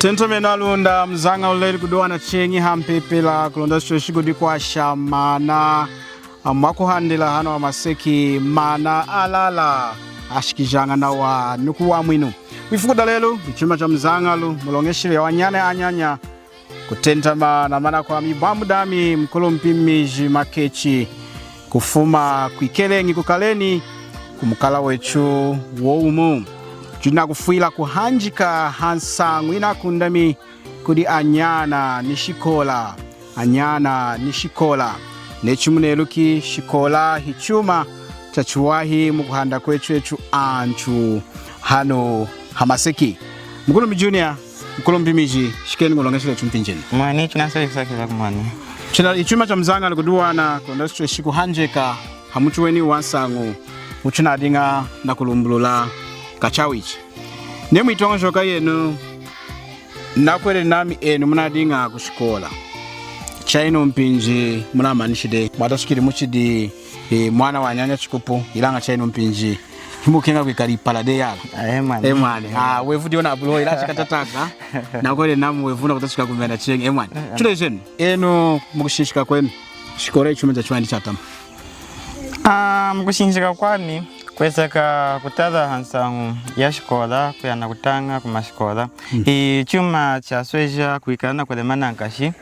Tentame nalunda mzanga uleri kudoana chengi hampepela kulonda shigudi kwa shamana makuhandila hano amaseki mana alala ashikijanga na wa nuku wa mwinu wifukuda lelo ichuma cha mzangalu mulongeshile ya wanyane anyanya kutentama na mana kwa mibamu dami mkulu mpimiji makechi kufuma kuikelengi kukaleni kumukala wechu woumu juna kufuila kuhanjika hansangu ina kundami kudi anyana nishikola nechumuneluki shikola hichuma chachuwahi mukuhanda kwechu anchu hano hamaseki mkulumbi junior mkulumbi miji shikeni ngulongeshile chumpinjeni mwani chunasa ifakila kumwani china ichuma cha mzanga likuduwana kondastwe shiku hanjeka hamuchuweni wansangu uchuna adinga na kulumbulula kachawichi nemu itongo shoka yenu nakwele nami enu munadinga kushikola chaino mpinji muna manishide mwatashikiri muchidi mwana wa nyanya chikupu ilanga chaino mpinji himukenga kwikari palade yala emwane wevu diona abulo ila chikatataka nakwele namu wevuna kutashika kumenda chengi emwane chule jenu enu mukushishika kwenu shikore ichumeza chwandi chatama mukushishika kwani kweseka kutaza hansangu ya shikola kuyana kutanga kumashikola chuma cha sweja kuikala na kulemana nkashi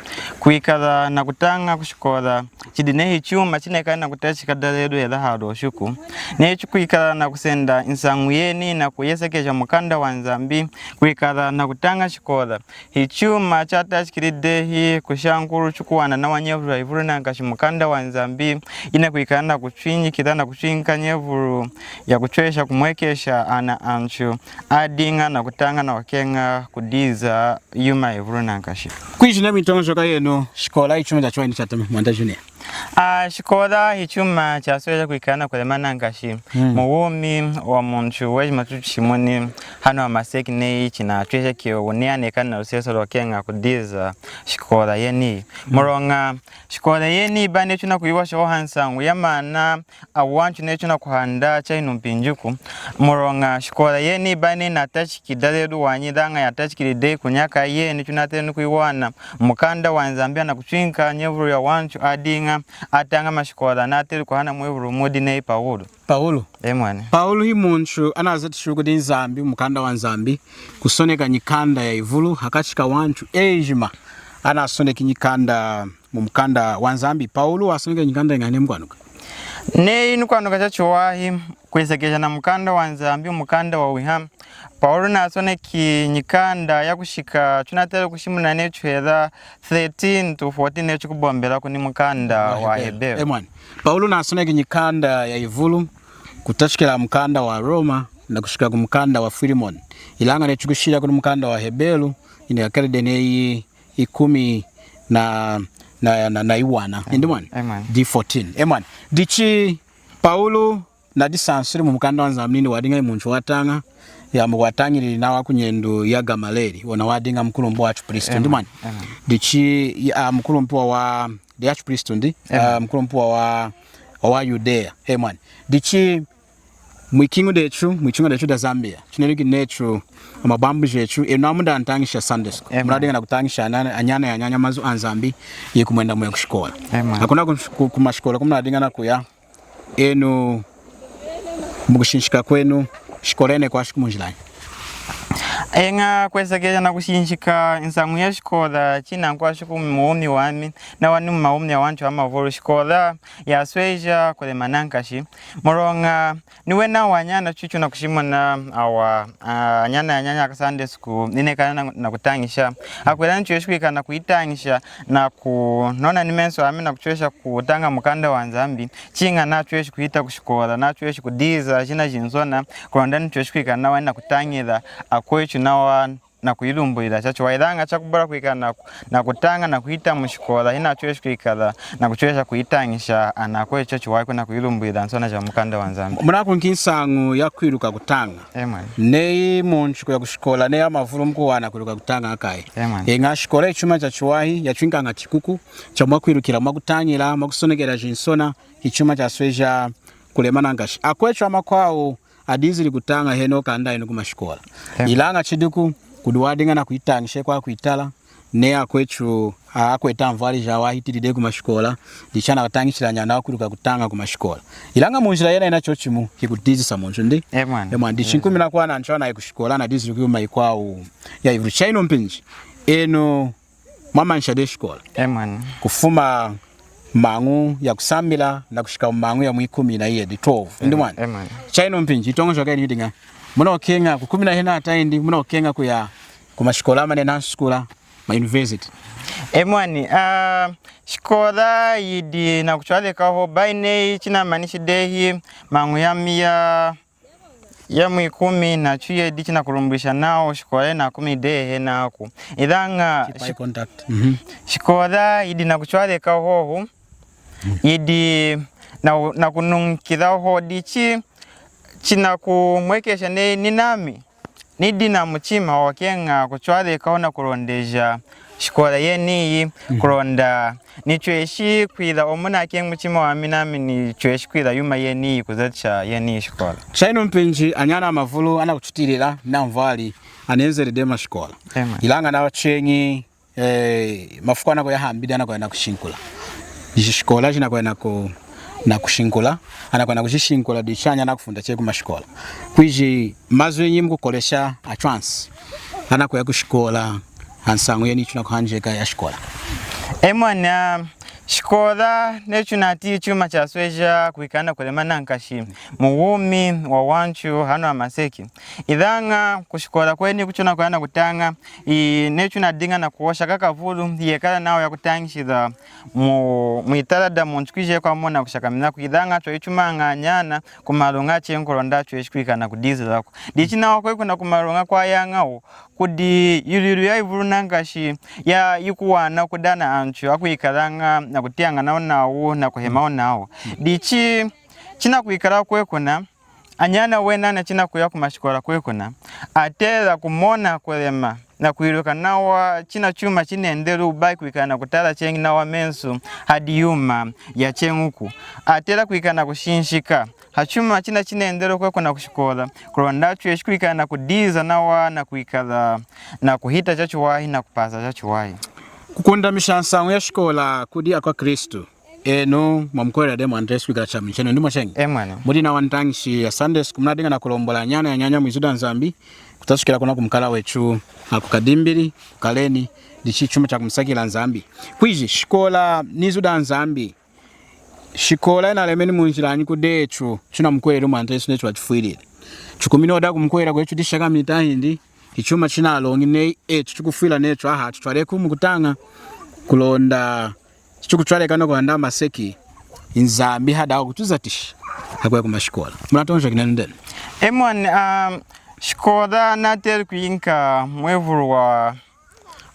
kuikala na kutanga kushikola chidine chuma chinekala na kutachika daledo yela hado shuku nechu kuikala na kusenda insangu yeni na kuyesekeja mukanda wa Nzambi kuikala na kutanga shikola chuma cha tachikiride hi kushankuru chukuwana na wanyevuru ivuru na nkashi mukanda wa Nzambi ina kuikala na kuchinyi kita na kuchinka nyevuru ya kuchwesha kumwekesha ana anchu adinga na kutanga na wakenga kudiza yuma ivuru na nkashi kuishi nami itongo shoka yenu shikola ichuma cha chwandi chatama mwanda junior shikola hichuma cha sweja kuikana kulemana nkashi muwumi wa munchu weji matuchimuni hano wa maseki nei china chwesha kio uniane kana useso wakenga kudiza shikola yeni muronga shikola yeni bane chuna kuiwasha hansangu yamana awanchu ne chuna kuhanda chainu mpinjuku muronga shikola yeni bane natachiki daledu wanyidanga yatachikiride kunyaka yeni chuna tenu kuiwana mukanda wa Nzambi na kuchinka nyevuru ya wanchu adinga atanga mashikola nateri kuhana mwevuru mudi nei Paulo emwane Paulo himunchu anazati shugudi Nzambi mukanda wa Nzambi kusoneka nyikanda ya ivulu hakachika wanchu ejima anasoneka nyikanda mumukanda wa Nzambi Paulo asoneka nyikanda ngane mkwanuka nei nukwanuka chachuwahi kwesekesha na mukanda wa Nzambi mukanda wa wiham Paulo nasoneki nyikanda ya kushika tunatele kushimuna nechu hela 13 to 14 nechu kubombela kuni mukanda wa Hebeo emwane Paulo nasoneki nyikanda ya ivulu kutachikila mukanda wa Roma na kushika kumukanda wa Filimon ilanga nechu kushira kuni mukanda wa Hebelu ina yakari denei 10 na iwana indimwane D14 emwane dichi Paulo na disansuri mu mukanda wa Nzambi ni wadinga munchu watanga ya mwatangiri na wakunyendo ya Gamaleri wana wadinga mkulumbu wa Archpriest ndimani dichi mkulumbu wa the Archpriest ndi mkulumbu wa Judea emani dichi mwikingu dechu da Zambia chineruki nechu amabambu jechu enamuda antangisha Sunday school mradinga na kutangisha anyanya mazu Nzambi yekumwenda mwe kushikola hakuna kumashikola kumradinga na kuya enu mukushinshika kwenu shikolene kwa shikumunjilani enga kwesekesha na kushinshika insangu ya shikola china kwa shiku muumni wami na wanu maumni ya wanchu ama volu shikola ya sweja kule manankashi moronga niwena wanyana chuchu na kushimona awa nyanya Sunday school ninekana na kutangisha akwela nchueshwika na kuitangisha na kunona nimenso ame na kuchwesha kutanga mukanda wa Nzambi chinga na chueshi kuhita kushikola na chueshi kudiza china jinzona kulondani chueshwika na wani na kutangila akwechu na kuilumbuila chacho waidanga chakubara kuikana na kutanga na kuita mushikola ina chueshi kuikala na kuchwesha kuitangisha anakwe chacho waiko na kuilumbuila nsona cha mukanda wa Nzambi muraku nkinsangu ya kwiruka kutanga nei munchu ya kushikola nei amavulu mkuwana kwiruka kutanga akai nga shikola ichuma cha chuwahi ya chwinka nga chikuku cha mwakwirukira mwakutangila mwakusonekera jinsona ichuma cha sweja kulemana ngashi akwecho amakwao adizili kutanga heno kanda ino kumashikola ilanga chiduku kuduwadinga na kuitangishe kwa kuitala ne akwechu akweta mvali jawa hitiride ku mashikola dichana katangishira nyana kuruka kutanga ku mashikola ilanga munjira yena ina chochimu hikudizisa munju ndi emwana ndichinkumi na kwana nchona ikushikola na diziri ku maikwao ya ivru chaino mpinji eno mama nshade shikola kufuma mangu ya kusamila na kushika mangu ya mwikumi na iye di 12 ndi mwana chaino mpinji itongo shoka ni hidinga muna okenga ku 10 ataindi muna okenga kuya ku mashikola mane na shikola ma university emwani shikola yidi na kuchwaleka ho baine china manishi dehi mangu ya mwikumi na chuye di china kurumbisha nao shikola na 10 dehe nako idanga shikola yidi na kuchwaleka ho yidi na kununkidha ho dichi china kumwekesha ni nami nidi na muchima wakenga kuchwaleka na kurondeja shikola yeni kuronda nichweshi kwila omuna kenga muchima wa minami nichweshi kwila yuma yeni kuzacha yeni shikola chaino mpinji anyana mavulu ana kuchutirira na mvali anenzere dema shikola ilanga na wachengi mafukwana kwa hambidi ana kwa na kushinkula shikola jina kwa na kushinkula ana kwa na kushinkula dishanya na kufunda cheku mashikola kwiji mazwe nyimu kukolesha a chance ana kwa kushikola hansangu yeni chuna kuhanjeka ya shikola emwana shikola nechunati chuma cha sweja kuikana kulemana nkashi muwumi wa wanchu hano amaseki idhanga kushikola kweni kuchuna kuana kutanga nechuna dinga na kuosha kaka vulu yekala nao ya kutangishida muitalada munchukije kwa mona kushakamina kuidhanga chwa ichumanga nyana kumalunga chenkolonda chweshikuikana kudizi lako dichina wakwe kuna kumalunga kwa yangao kudi yuriru ya ivuru nangashi ya yikuwana kudana anchu akuikalanga na kutianga nao na kuhemao nao dichi china kuikala kwekuna anyana wena na china kuya kumashikola kwekuna atela kumona kwelema na kuiruka nawa china chuma chinendelu ubai kuikana kutala chengi nawa mensu hadi yuma ya chenguku atela kuikana kushinshika hachuma china chinendelu kwekuna kushikola kulonda chwe kuikana kudiza nawa na kuikala na kuhita chachuwahi na kupaza chachuwahi kukunda mishansangu ya shikola kudia kwa Kristo eno mwamkwera demo Andres kwikala cha mcheno ndimo chengi muri na wantangishi ya Sundays kumnadinga na kulombola nyana ya nyanya mwizuda nzambi kutashikira kuna kumkala wechu akukadimbiri kaleni dichi chuma cha kumsakila nzambi kwiji shikola nizuda nzambi shikola ina lemeni munjirani kudechu chuna mkwera mu Andres nechu wachifuirire chukumino oda kumkwera kwechu dishaka mitahindi ichuma china longi ne chukufuila necho aha twaleku mukutanga kulonda chukutwaleka no kwanda maseki inzambi hada kutuzatisha hakwa kumashikola munatonja kinandene shikola natel kuinka mwevuru wa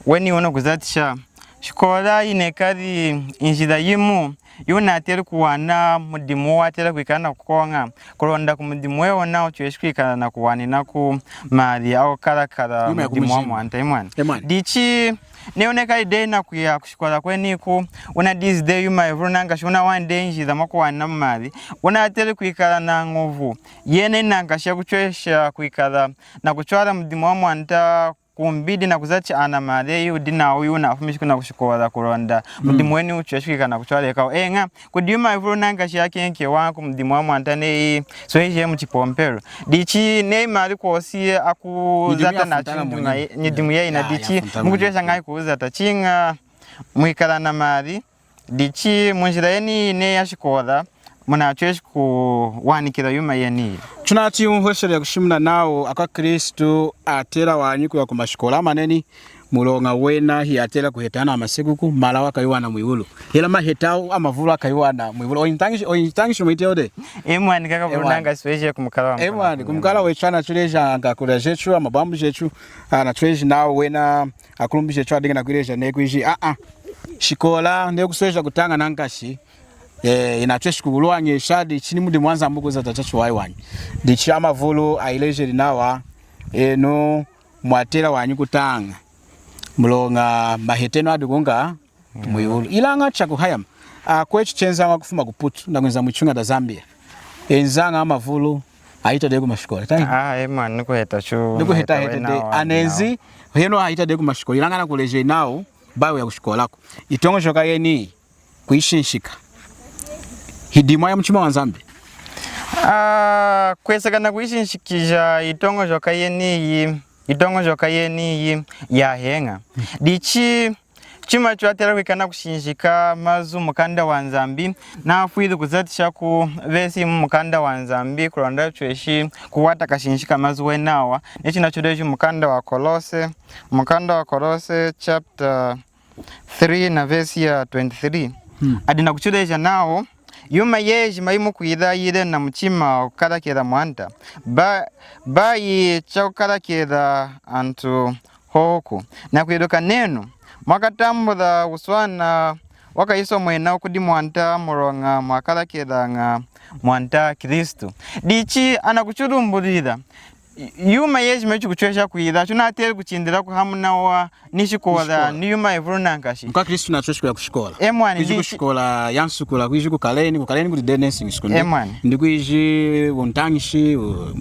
weni ono kuzatisha shikola inekari injida yimu yuna ateri kuwana mudimu wa ateri kuikana kukonga kulonda kumudimu wewo nao chueshikuikana na kuwani na ku mali au karakara mudimu wa mwanta imwana dichi neoneka ide na kuya kushikola kweniku una this day yuma evunanga shuna one day njida makuwani na mali una ateri kuikana na nguvu yene nanga shia kuchwesha kuikana na kuchwara mudimu wa mwanta kumbidi na kuzachi ana male yu dina uyu na afumishiku na kushikola kulonda mudimu weni uchweshika na kuchwaleka nga kudiuma ivuru nanga shiyake nke wangu mudimu wa mwantane soheje mchipompero dichi nei mali kuosie akuzata na nidimu ya ina dichi mkuchwesha ngai kuzata chinga mwikala na mali dichi munjira yeni ne ya shikola muna chweshiku wanikira yuma yeni tunati umhweshere kushimuna nao aka Kristo atera wanyiku ya kumashikola maneni mulonga wena hi atera kuhetana amasekuku malawa kaywana muiwulu hela mahetao amavulu akaywana muiwulu ointangishi mwiteode emwani kaka bulanga special kumkala emwani kumkala wechana chuleja ngakula jechu amabambu jechu na treasure nao wena akulumbi jechu adinga na kuileja nekwiji shikola nekusweja kutanga nangashi inachweshi kubulwanye shadi chini mudi mwanza mbugo za tachachu waiwanyi dichi amavulu aileje linawa eno mwatera wanyi kutanga mulonga maheteno adugonga muiwulu ilanga chakuhayama kwechi chenza wakufuma kuputu ndakwenza mwichunga da Zambia enzanga amavulu aita de kumashikola tai mwana nikuheta chu nikuheta de anenzi heno aita de kumashikola ilangana kuleje nao bayo ya kushikolako itongo shoka yeni kuishinshika hidima ya mchima wa Nzambi kwesakana kuishinshikija itongo shoka yeni ya henga dichi chima chwatera kwikana kushinjika mazu mukanda wa Nzambi na fuidu kuzatisha ku vesi mukanda wa Nzambi kulonda chweshi kuwata kashinjika mazu wenawa nichi nachodeji mukanda wa Kolose chapter 3 na verse ya 23 adina kuchodeja nao yuma yeji maimu kuidha yide na mchima ukada keda mwanta bayi chakukada keda antu hoku na kuidoka nenu mwakatambuda uswana wakaiso mwena ukudi mwanta muronga mwakada keda nga mwanta Kristu dichi anakuchudumbudida yuma yeji mechu kuchwesha kuidha chunateri kuchindira kuhamuna wa nishikoda ni yuma evuru nankashi mka Kristu na chwesha kwa kushikola emwani kushikola yansukula kuiji kukaleni kuti dancing sikundi emwani ndikuiji untangishi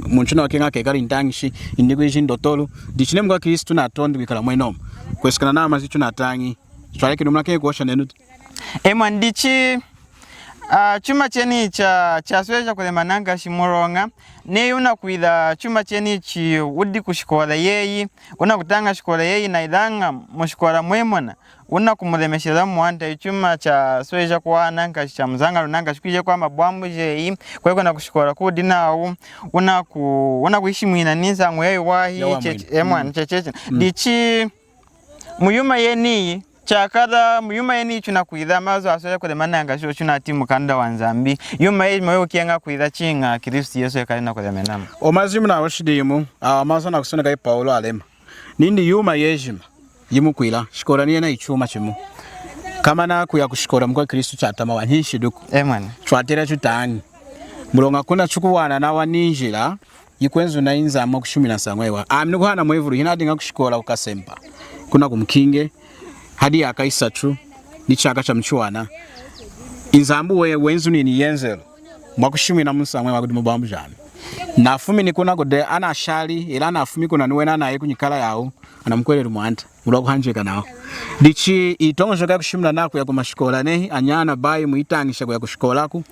munchuna wakenga kekari ntangishi ndikuiji ndotolo dichine mka Kristu na tondi kwikala mwenomu kwesikana na mazichu na tangi chwaleke numlake kuosha nenuti emwani dichi chuma cheni cha sweja kulema nanga shimuronga ne una kuidha chuma cheni chi udi kushikola yeyi una kutanga shikola yeyi na idanga mushikola mwemona una kumulemesheza mwanta chuma cha sweja kwa nanga cha mzanga nanga shikije kwa mabwambu jeyi kweko na kushikola kudi nawo una kuishi mwina ninza ngweyi wahi emwana checheche dichi muyuma yeni chakada muyuma yeni chuna kuidha mazo asoya kulema nanga sho chuna timu kanda wa Nzambi yuma yeni mayo kienga kuidha chinga Kristu Yesu yakalina kulema nama omazimu na washidimu amazo na kusona kai Paulo alema nindi yuma yejima yimu kuila shikora niye na ichuma chimu kama na kuya kushikora mkwa Kristu chatama wanhishi duku emwana chwatera chutangi mulonga kuna chukuwana na waninjira yikwenzu na inzama kushumina sangwewa amni kuhana mwevuru hinadinga kushikola ukasempa kuna kumkinge hadi akaisatu ni chaka cha mchuana inzambu wenzu ni yenzelo mwakushumi na musamwe wakudi mubambu jani nafumi ni kuna kode ana ashali ila nafumi kuna nuwena na kunyikala yao anamkwele rumwanta mulwa kuhanjika nao dichi itongo shoka kushimula naku ya kumashikola nehi anyana bayi muitangisha kwa kushikolaku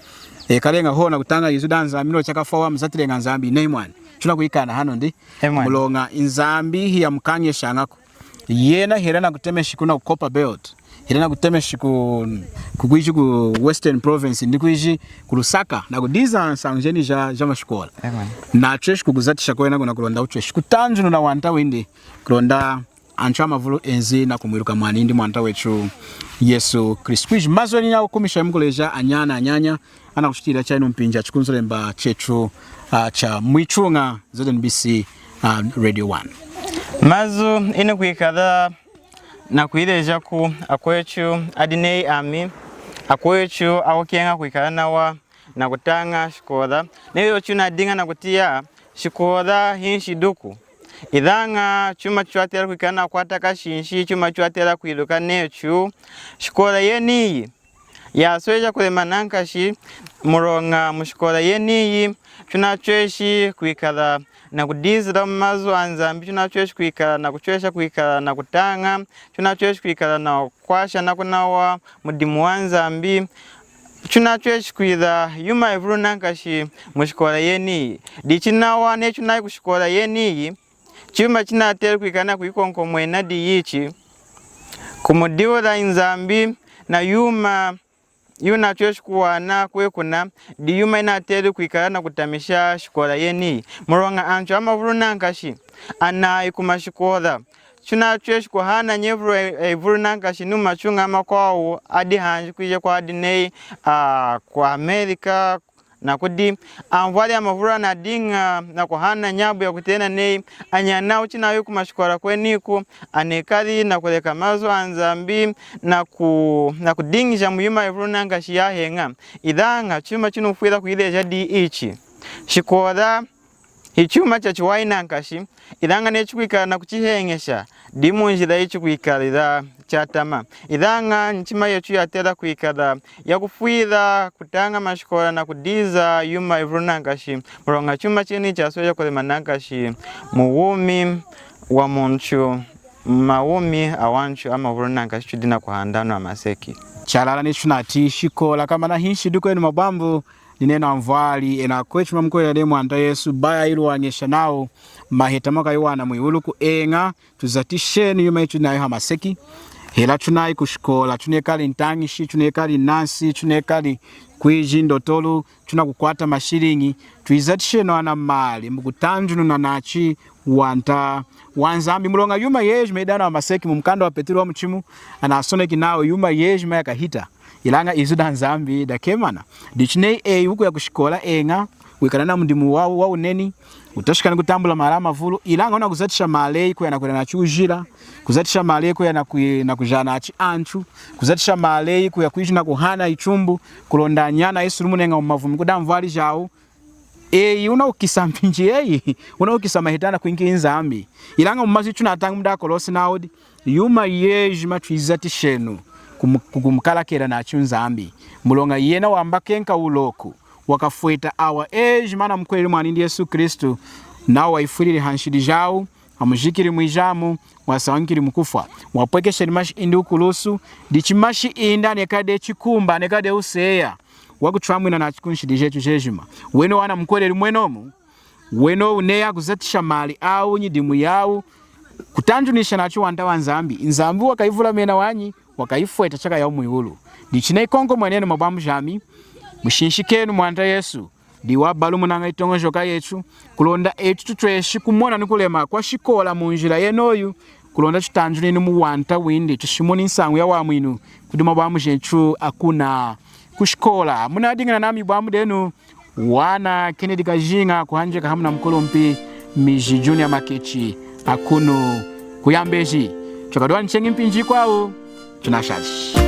kalenga hona kutanga yizuda Nzambi chakafawa mzatilenga Nzambi nehi mwani chuna kuikana hano ndi mulonga inzambi hiya mkanye shangako yena hirana kutemeshi kuna Copper Belt hirana kutemeshi kukuishi ku Western Province ndikuishi ku Lusaka na kudiza sanjeni ja mashikola na chesh kuguzatisha kwena kuna kulonda uchesh kutanju na wanta windi kulonda ancha mavulu enzi na kumwiruka mwani ndi mwanta wechu Yesu Kristu mazoni nyawo kumisha mkuleja anyanya ana kushitira cha ino mpinja chikunzolemba chechu cha mwichunga ZNBC Radio 1 mazu ine kuikadha na kuileja ku akwechu adinei ami akwechu awokienga kuikadha nawa na kutanga shikoda neyo chuna dinga na kutia shikoda hinshi duku idhanga chuma chwatera kuikana kwataka shinshi chuma chwatera kuiluka nechu shikoda yeni ya sweja kulema nankashi muronga mushikoda yeni chuna chweshi kuikadha na kudizira mazu Nzambi chuna chweshi kuikala na kuchwesha kuikala na kutanga chuna chweshi kuikala na kwasha na kunawa mudimu wa Nzambi chuna chweshi kuidha yuma evuru nankashi mushikola yeni dichinawa ne chuna kushikola yeni chuma china tere kuikana kuikonko mwena diyichi kumudiwa Nzambi na yuna chweshi kuwana kwekuna di yuma ina tere kuikala na kutamisha shikola yeni muronga ancho amavuru nankashi ana ikumashikola chuna chweshi kuhana nyevuru evuru nankashi numa chunga makwawu adi hanji kuije kwa adinei kwa Amerika na kudi amvali amavura na dinga na kuhana nyabu ya kutena nei anyana uchina yuku mashikora kweniku anekali na kuleka mazu Nzambi na kudingisha muyuma evuru nankashi ya henga idhanga chuma chino fuila kuileja di ichi shikoda hichuma cha chiwai nankashi idhanga nechikuikala na kuchihengesha dimunjila ichi kuikalila chatama idhanga nchima yetu yatela kuikada ya kufuidha kutanga mashikola na kudiza yuma ivunangashi mulonga chuma chini chasoja kulemanangashi muwumi wa munchu mawumi awanchu ama ivunangashi chudina kuhandano amaseki chalala ni chunati shikola kama na hinshi duko enu mabambu ninena amvali ena kwechu mamkwela demu anta Yesu baya ilu wanyesha nao maheta maka yuwana mwiulu kuenga tuzatisheni yuma yetu na yuha maseki hela tunai kushikola tunekali ntangishi tunekali nasi tunekali kuiji ndotolu tunakukwata mashiringi tuizatisheni wana mali mkutanjunu na nachi wanta wanzambi mulonga yuma yeju meidana wa maseki mumkanda wa Petro wa mchimu anasoneki nao yuma yeju mayaka hita ilanga izuda nzambi da kemana dichinei huku ya kushikola enga wikanana mundimu wa uneni utashikana kutambula marama vulu ilanga ona kuzatisha malei kwa nakwenda na chujira kuzatisha malei kwa na kujana achi anchu kuzatisha malei kwa kuishi na kuhana ichumbu kulondanyana Yesu lumunenga umavumi kudamvali jao una ukisampinji una ukisamahitana kuingi nzambi ilanga mumazi tunatanga muda kolosi naodi yuma yeju matwizatishenu kumkalakera na chunzambi mulonga yena wambakenka uloku wakafueta awa mana mkweli mwanindi Yesu Kristo nao waifuriri hanshidi jao amujikiri mwijamu wasawankiri mkufa wapwekeshe limashi indi ukulusu dichimashi inda nekade chikumba nekade useya wakuchwamwina na chikunshidi jetu jejima weno wana mkweli mwenomu weno uneya kuzatisha mali au nyidimu yao kutanjunisha na chuwanta wa nzambi wakaivula mena wanyi wakaifueta chaka ya umuyulu dichinei kongo mwenene mabamu jami mushinshikenu mwanta Yesu diwa balu munanga itongo joka yetu kulonda etu tutweshi kumona nukulema kwa shikola munjira yenoyu kulonda tutanjuni muwanta windi tushimoni nsangu ya wamwinu kudi mabamu jetu akuna kushikola munadingana nami bamu denu wana Kennedy Kajinga kuhanjeka hamna mkolompi miji Junior Makechi akunu kuyambeji chakadwa nchengi mpinji kwao tunashaji